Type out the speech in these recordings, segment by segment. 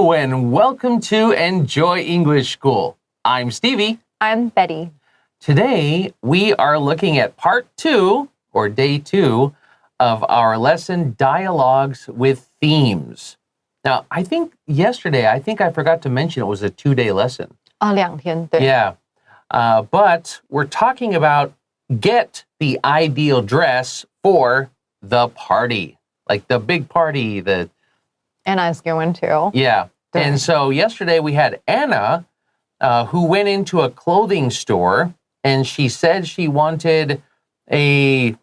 Hello and welcome to Enjoy English School. I'm Stevie. I'm Betty. Today we are looking at part 2, or day 2, of our lesson Dialogues with Themes. Now, I think yesterday, I forgot to mention it was a 2-day lesson. 2天, 对. Yeah. But we're talking about get the ideal dress for the party. Like the big party, Anna is going to. Yeah. And so yesterday we had Anna, who went into a clothing store, and she said she wanted maybe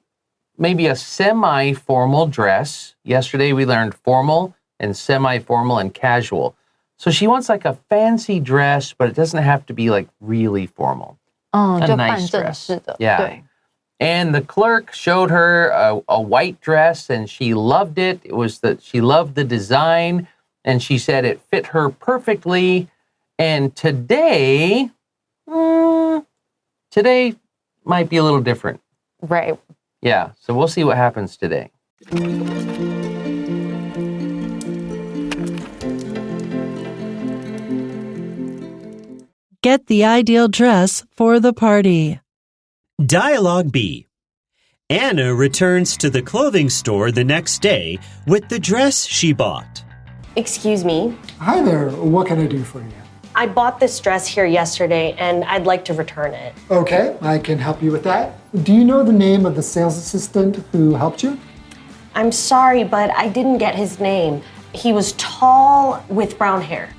a semi-formal dress. Yesterday we learned formal and semi-formal and casual. So she wants like a fancy dress, but it doesn't have to be like really formal. A 就 nice 半正 dress. 式的, Yeah. 对. And the clerk showed her a white dress, and she loved it. She loved the design, and she said it fit her perfectly. And today might be a little different. Right. Yeah, so we'll see what happens today. Get the ideal dress for the party. Dialogue B. Anna returns to the clothing store the next day with the dress she bought. Excuse me. Hi there. What can I do for you? I bought this dress here yesterday and I'd like to return it. Okay, I can help you with that. Do you know the name of the sales assistant who helped you? I'm sorry, but I didn't get his name. He was tall with brown hair.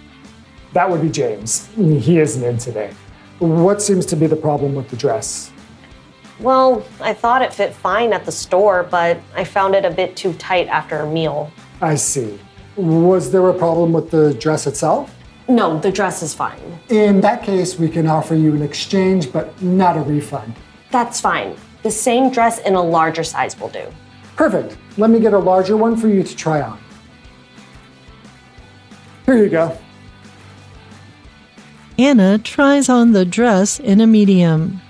That would be James. He isn't in today. What seems to be the problem with the dress? Well, I thought it fit fine at the store, but I found it a bit too tight after a meal. I see. Was there a problem with the dress itself? No, the dress is fine. In that case, we can offer you an exchange, but not a refund. That's fine. The same dress in a larger size will do. Perfect. Let me get a larger one for you to try on. Here you go. Anna tries on the dress in a medium.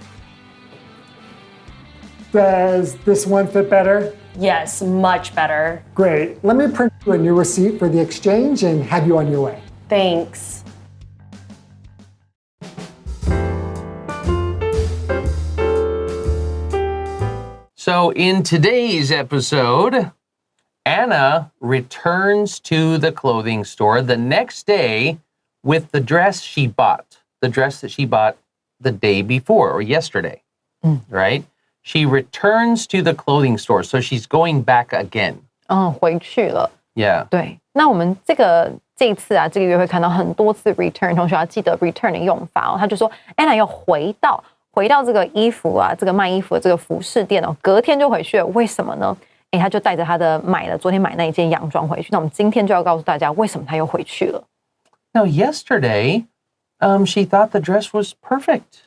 Does this one fit better? Yes, much better. Great. Let me print you a new receipt for the exchange and have you on your way. Thanks. So in today's episode, Anna returns to the clothing store the next day with the dress she bought, the dress that she bought the day before or yesterday, right? She returns to the clothing store, so she's going back again. 回去了. Yeah. 对. 那我们这一次啊，这个月会看到很多次 return， 同学要记得 return 的用法哦。他就说 Anna 要回到这个衣服啊，这个卖衣服的这个服饰店哦，隔天就回去了。为什么呢？他就带着他的昨天买那一件洋装回去。那我们今天就要告诉大家为什么他又回去了。Now, yesterday, she thought the dress was perfect.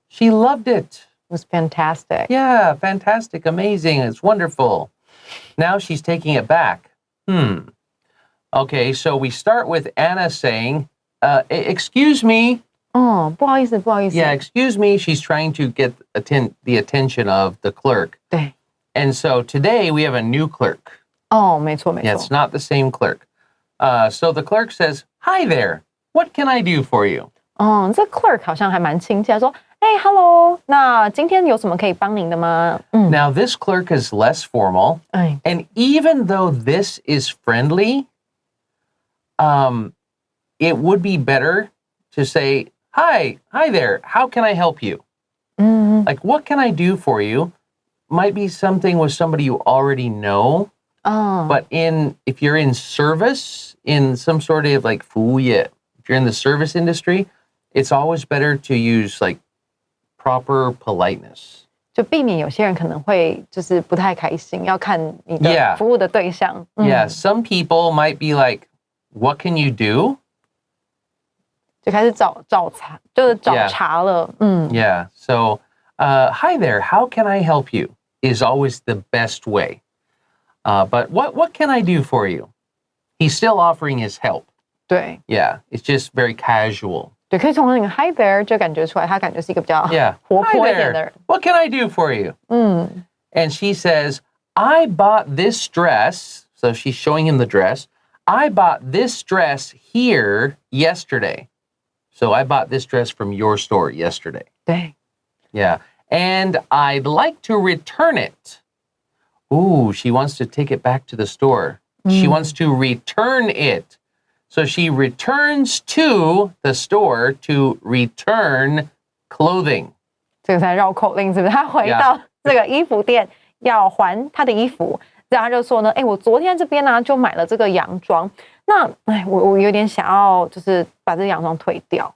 She loved it. It was fantastic. Yeah, fantastic, amazing, it's wonderful. Now she's taking it back. Okay, so we start with Anna saying, excuse me. 不好意思。Yeah, excuse me. She's trying to get the attention of the clerk. 对。And so today we have a new clerk. 没错。Yeah, it's not the same clerk. So the clerk says, hi there. What can I do for you? 这 clerk 好像还蛮亲切，说，hello. 那今天有什么可以帮您的吗？Now this clerk is less formal. And even though this is friendly, it would be better to say, hi there. How can I help you? Like, what can I do for you? Might be something with somebody you already know. But if you're in service, in some sort of like 服务业, if you're in the service industry, it's always better to use like proper politeness. 就避免有些人可能会就是不太开心，要看你的服务的对象。Yeah, some people might be like, what can you do? 就开始找茬了。Yeah, so hi there, how can I help you? Is always the best way. But what can I do for you? He's still offering his help. 对。Yeah, it's just very casual. 对，可以从那个 hi there 就感觉出来，他感觉是一个比较活泼一点的人。What can I do for you? And she says, I bought this dress. So she's showing him the dress. I bought this dress here yesterday. So I bought this dress from your store yesterday. 对 Yeah. And I'd like to return it. Ooh, she wants to take it back to the store. She wants to return it. So she returns to the store to return clothing. 这个才绕口令是不是？他回到这个衣服店要还他的衣服，然后他就说呢，我昨天这边呢就买了这个洋装，那我有点想要就是把这个洋装退掉。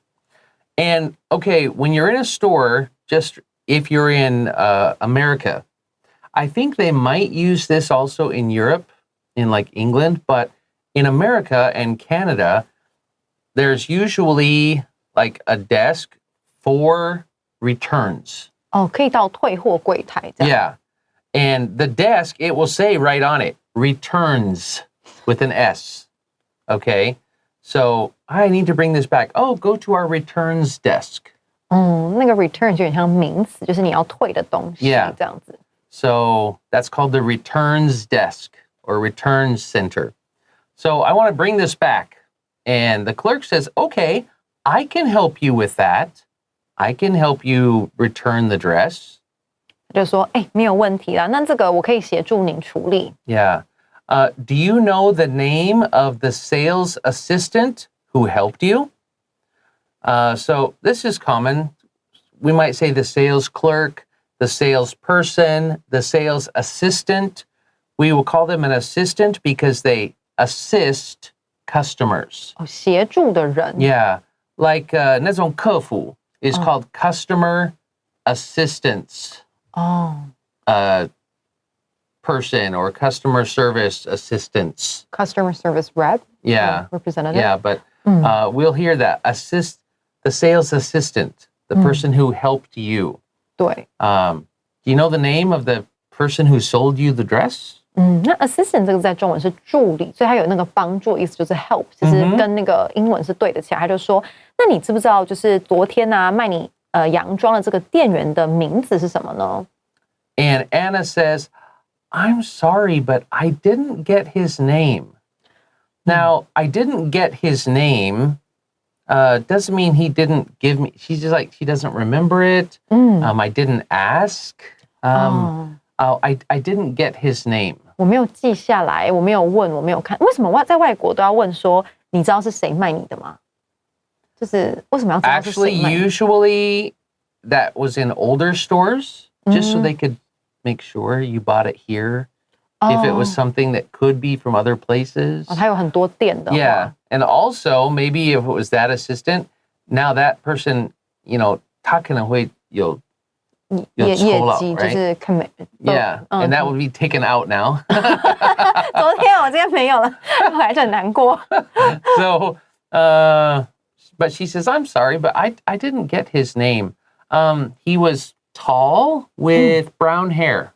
And okay, when you're in a store, just if you're in America, I think they might use this also in Europe, in like England, but in America and Canada, there's usually like a desk for returns. 哦，可以到退货柜台这样。Yeah. And the desk, it will say right on it, returns with an S. Okay. So I need to bring this back. Oh, go to our returns desk. 那个 return 就有点像名词，就是你要退的东西这样子。So that's called the returns desk or returns center. So I want to bring this back. And the clerk says, okay, I can help you with that. I can help you return the dress. 就说，没有问题啦，那这个我可以协助您处理。Yeah. Do you know the name of the sales assistant who helped you? So this is common. We might say the sales clerk, the salesperson, the sales assistant. We will call them an assistant because they assist customers. 协助的人。Yeah. Like 那种客服 is called customer assistance. Person or customer service assistants. Customer service rep? Yeah. Representative? Yeah, but we'll hear that. The sales assistant, the person who helped you. 对。Do you know the name of the person who sold you the dress? 那 assistant 这个在中文是助理，所以它有那个帮助的意思，就是 help， 其实跟那个英文是对得起来。他就说，那你知不知道，就是昨天啊卖你洋装的这个店员的名字是什么呢？ And Anna says, I'm sorry, but I didn't get his name. Now, I didn't get his name doesn't mean he didn't give me, she's just like, she doesn't remember it. I didn't ask. I didn't get his name. 我没有记下来，我没有问，我没有看。为什么在外国都要问说，你知道是谁卖你的吗？就是为什么要知道是谁卖？ Actually, usually that was in older stores, just so they could make sure you bought it here. If it was something that could be from other places. 它有很多店的。Yeah. And also, maybe if it was that assistant, now that person, 他可能会有业绩 right? 就是 commit. Yeah. And that would be taken out now. 昨天我今天没有了，我还是很难过。So, but she says, I'm sorry, but I didn't get his name. He was tall with brown hair.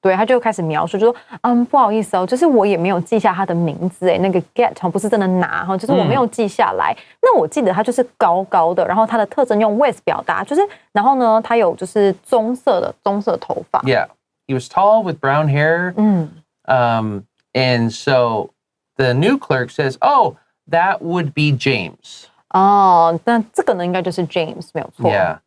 对，他就开始描述，就说，不好意思哦，就是我也没有记下他的名字，那个 get 不是真的拿哈，就是我没有记下来。那我记得他就是高高的，然后他的特征用 with 表达，就是，然后呢，他有就是棕色头发。Yeah, he was tall with brown hair. And so the new clerk says, oh, that would be James. 哦，那这个呢，应该就是 James 没有错。Yeah,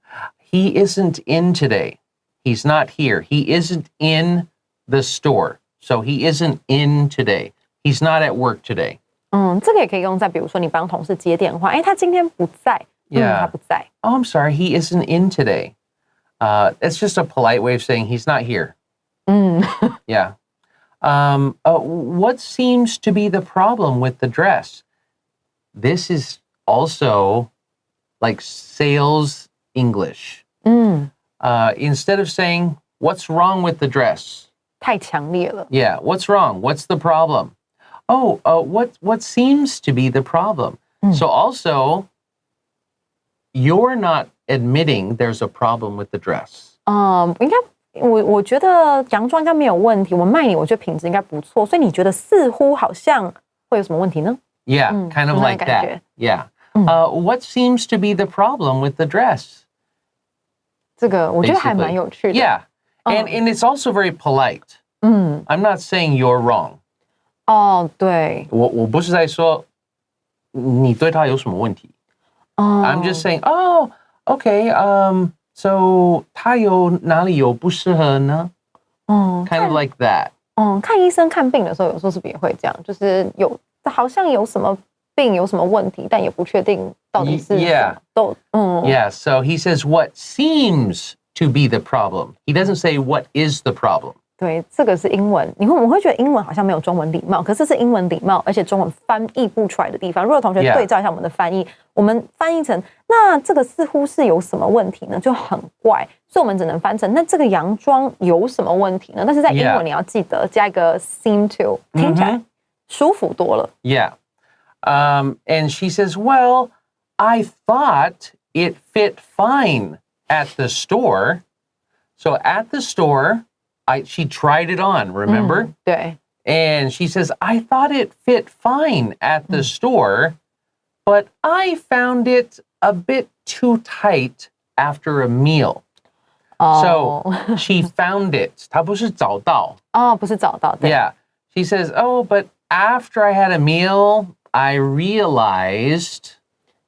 he isn't in today. He's not here. He isn't in the store. So he isn't in today. He's not at work today. 这个也可以用在比如说你帮同事接电话，他今天不在，他不在。Oh, I'm sorry. He isn't in today. It's just a polite way of saying he's not here. Yeah. What seems to be the problem with the dress? This is also like sales English. Instead of saying, what's wrong with the dress? 太强烈了。 Yeah, what's wrong? What's the problem? Oh, what seems to be the problem? So also, you're not admitting there's a problem with the dress. 应该我觉得洋装应该没有问题，我卖你，我觉得品质应该不错，所以你觉得似乎好像会有什么问题呢？ Yeah, kind of like that. Yeah. What seems to be the problem with the dress? 这个我觉得还蛮有趣的。 Yeah. And it's also very polite. I'm not saying you're wrong. 哦，对，我不是在说你对他有什么问题。I'm just saying, oh, okay, so 他有哪里有不适合呢？Kind of like that. 看医生看病的时候，有时候是不是也会这样？就是好像有什么病有什么问题，但也不确定到底是Yeah, so he says what seems to be the problem. He doesn't say what is the problem. 对，这个是英文。我们会觉得英文好像没有中文礼貌，可是这是英文礼貌，而且中文翻译不出来的地方。如果同学对照一下我们的翻译，我们翻译成那这个似乎是有什么问题呢？就很怪，所以我们只能翻成那这个洋装有什么问题呢？但是在英文你要记得加一个 seem to， 听起来舒服多了。Yeah, and she says, well, I thought it fit fine at the store. So at the store,she tried it on, remember? 对。 And she says, I thought it fit fine at the store, but I found it a bit too tight after a meal. So she found it. 她不是找到。不是找到。对。Yeah. She says, oh, but after I had a meal, I realized,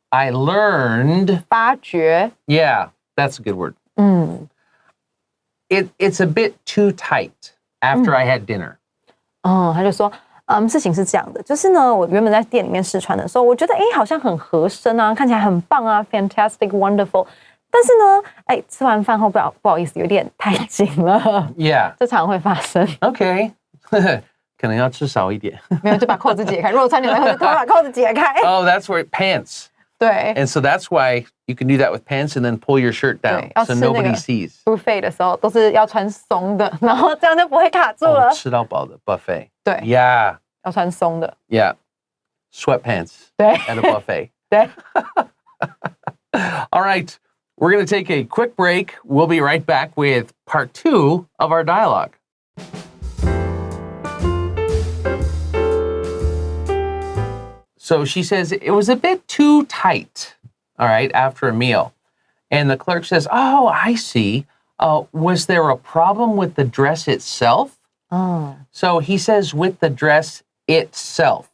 I learned. 发觉。 Yeah, that's a good word. It's a bit too tight after I had dinner. 他就说，事情是这样的，就是呢，我原本在店里面试穿的时候，我觉得好像很合身啊，看起来很棒啊 ，fantastic, wonderful。但是呢，吃完饭后不好意思，有点太紧了。Yeah. 这常会发生。Okay. 可能要吃少一点。没有，就把扣子解开。如果穿牛仔裤，就把扣子解开。Oh, that's where pants. 对。And so that's why you can do that with pants and then pull your shirt down so nobody sees. Buffet 的时候都是要穿松的，然后这样就不会卡住了。吃到饱的 buffet. 对。Yeah. 要穿松的。Yeah. Sweatpants. 对。 At a buffet. 对。All right. We're going to take a quick break. We'll be right back with part 2 of our dialogue. So she says it was a bit too tight, all right, after a meal. And the clerk says, oh, I see. Was there a problem with the dress itself? So he says with the dress itself.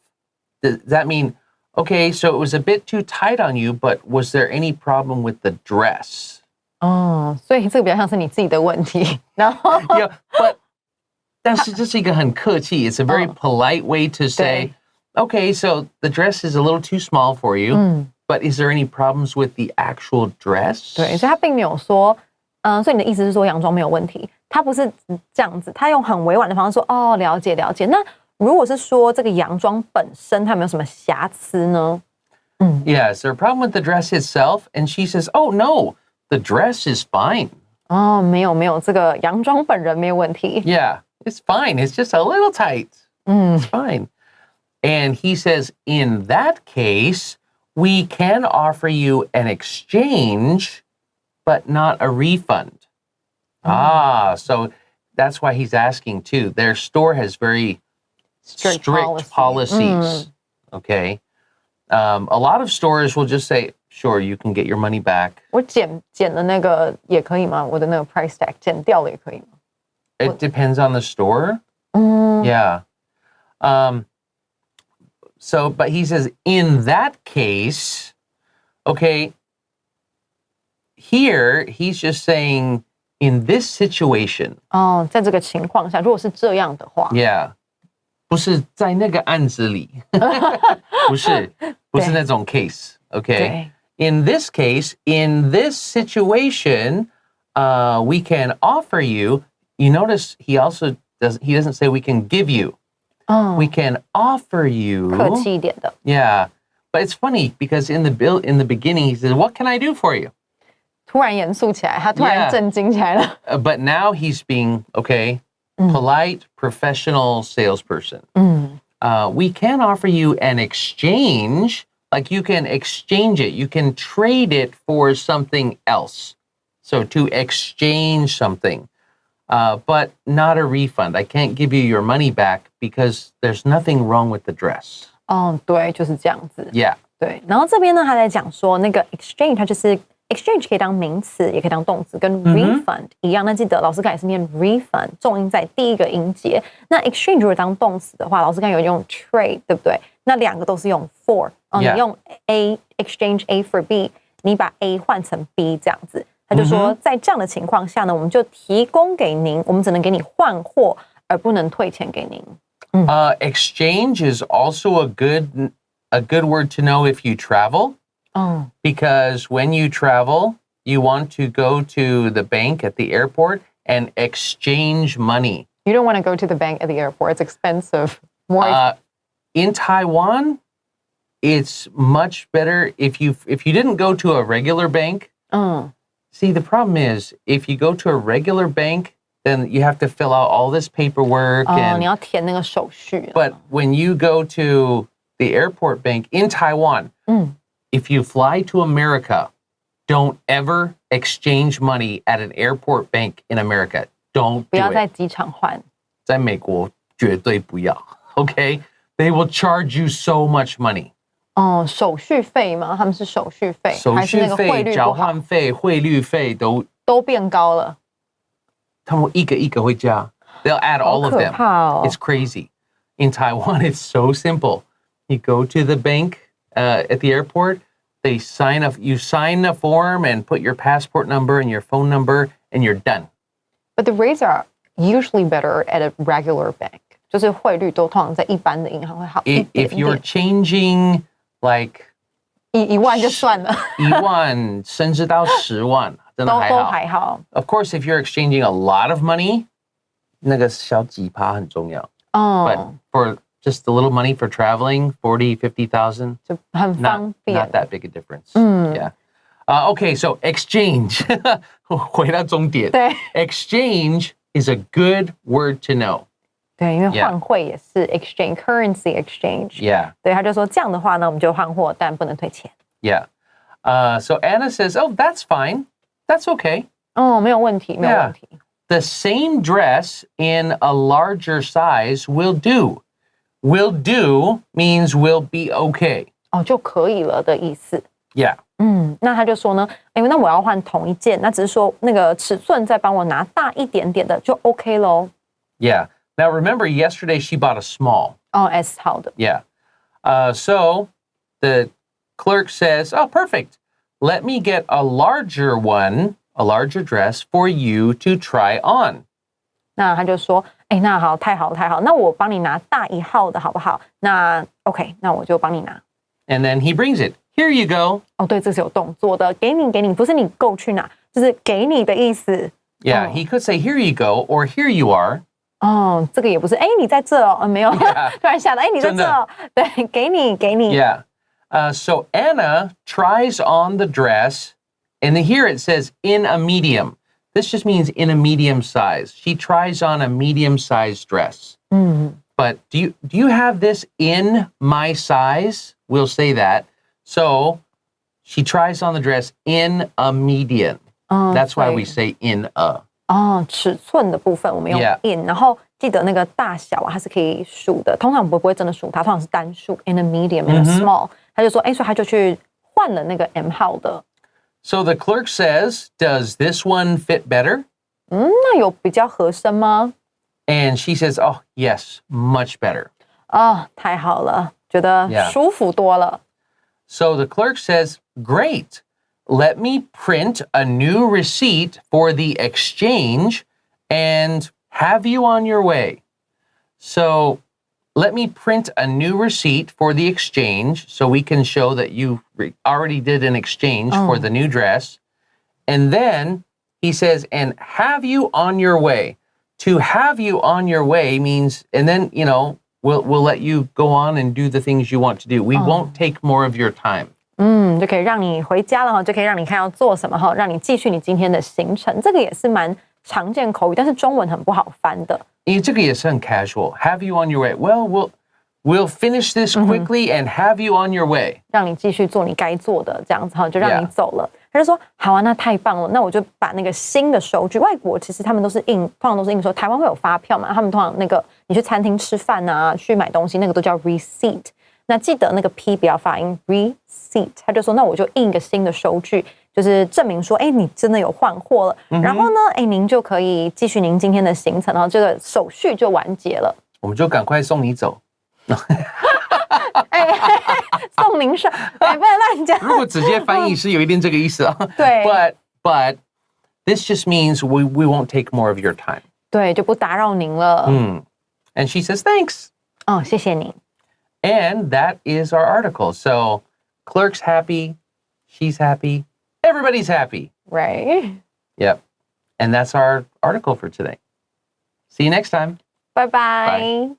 Does that mean, okay, so it was a bit too tight on you, but was there any problem with the dress? 所以这个比较像是你自己的问题。然后 Yeah, but 但是这是一个很客气. It's a very polite way to say, okay, so the dress is a little too small for you, but is there any problems with the actual dress? 对，所以他并没有说，所以你的意思是说洋装没有问题？他不是这样子，他用很委婉的方式说，哦，了解了解。那如果是说这个洋装本身它有没有什么瑕疵呢？Yeah, is there a problem with the dress itself? And she says, oh, no, the dress is fine. 没有，这个洋装本人没有问题。Yeah, it's fine. It's just a little tight. It's fine. And he says, in that case, we can offer you an exchange, but not a refund. So that's why he's asking too. Their store has very strict policies. Okay. A lot of stores will just say, sure, you can get your money back. 我减的那个也可以吗？我的那个 price tag 减掉了也可以吗？ It depends on the store. Yeah. So, but he says, in that case, okay, here he's just saying, in this situation. 在这个情况下，如果是这样的话 Yeah. 不是在那个案子里。不是那种 case. Okay. In this case, in this situation, we can offer you. You notice he doesn't say we can give you. We can offer you. 客气一点的。 Yeah. But it's funny because in the beginning he says, what can I do for you? 突然严肃起来，他突然震惊起来了。But now he's being, polite, professional salesperson. We can offer you an exchange. Like you can exchange it. You can trade it for something else. So to exchange something. But not a refund. I can't give you your money back because there's nothing wrong with the dress. 对，就是这样子。 Yeah. 对，然后这边呢，他在讲说那个 exchange 它就是 exchange 可以当名词，也可以当动词，跟 refund 一样。那记得老师刚才是念 refund， 重音在第一个音节。那 exchange 如果当动词的话，老师刚才有用 trade， 对不对？那两个都是用 for， 你用 A exchange A for B， 你把 A 换成 B 这样子。他就说，在这样的情况下呢，我们就提供给您，我们只能给你换货，而不能退钱给您。Exchange is also a good word to know if you travel. Because when you travel, you want to go to the bank at the airport and exchange money. You don't want to go to the bank at the airport. It's expensive. In Taiwan, it's much better if you didn't go to a regular bank. See, the problem is if you go to a regular bank, then you have to fill out all this paperwork. 你要填那个手续。But when you go to the airport bank in Taiwan, if you fly to America, don't ever exchange money at an airport bank in America. Don't do it. 不要在机场换。在美国绝对不要 Okay? They will charge you so much money. 手续费吗？他们是手续费，手续费、交换费、汇率费都变高了。他们一个一个会加。They'll add all of them. It's crazy. In Taiwan, it's so simple. You go to the bank at the airport. You sign a form and put your passport number and your phone number, and you're done. But the rates are usually better at a regular bank. 就是汇率都通常在一般的银行会好一点点。If you're changing like 1万就算了1万甚至到10万，真的还好。都还好。Of course, if you're exchanging a lot of money, 那个小几趴很重要。But for just a little money for traveling, 40, 50,000, 就很方便。Not that big a difference. Yeah. Okay, so exchange. 回到终点。对。Exchange is a good word to know. 对，因为换汇也是 exchange currency exchange. Yeah. 对，他就说这样的话呢，我们就换货，但不能退钱。Yeah. So Anna says, "Oh, that's fine. That's okay." 没有问题，没有问题。The same dress in a larger size will do. Will do means will be okay. 就可以了的意思。Yeah. 那他就说呢，那我要换同一件，那只是说那个尺寸再帮我拿大一点点的就 OK 咯。Yeah. Now remember, yesterday she bought a small. S 号的。Yeah. So the clerk says, "Oh, perfect. Let me get a larger one, a larger dress for you to try on." 那他就说，那好，太好了，太好，那我帮你拿大一号的好不好？那 OK， 那我就帮你拿。And then he brings it. Here you go. 对，这是有动作的，给你，不是你go去拿，就是给你的意思。Yeah, he could say here you go or here you are. 这个也不是，你在这哦，没有，突然想到，你在这哦，对，给你。Yeah. So Anna tries on the dress, and then here it says in a medium. This just means in a medium size. She tries on a medium-sized dress. But do you have this in my size? We'll say that. So she tries on the dress in a medium. That's why we say in a. 尺寸的部分我们用 in， 然后记得那个大小它是可以数的，通常我们不会真的数它，通常是单数 in a medium, in a small。他就说，所以他就去换了那个 M 号的。So the clerk says, "Does this one fit better?" 那有比较合身吗？ And she says, "Oh, yes, much better." 太好了，觉得舒服多了。So the clerk says, "Great. Let me print a new receipt for the exchange and have you on your way." So let me print a new receipt for the exchange so we can show that you already did an exchange for the new dress. And then he says, and have you on your way. To have you on your way means, and then, we'll let you go on and do the things you want to do. We won't take more of your time. 就可以让你回家了，就可以让你看要做什么，让你继续你今天的行程。这个也是蛮常见口语，但是中文很不好翻的。因为这个也是很 casual. Have you on your way? Well, we'll finish this quickly and have you on your way. 让你继续做你该做的，这样子就让你走了。他就说好啊，那太棒了，那我就把那个新的收据。外国其实他们都是通常都是印说，台湾会有发票嘛？他们通常那个你去餐厅吃饭啊，去买东西，那个都叫 receipt。那记得那个 P 不要发音 receipt。他就说那我就印一个新的收据就是证明说，你真的有换货了。然后呢，您就可以继续您今天的行程，然后这个手续就完结了。我们就赶快送你走。送您上，不能乱讲。如果直接翻译是有一点这个意思啊。对。But this just means we won't take more of your time. 对，就不打扰您了。And she says thanks. 哦，谢谢您。And that is our article. So clerk's happy, she's happy, everybody's happy. Right. Yep. And that's our article for today. See you next time. Bye-bye. Bye.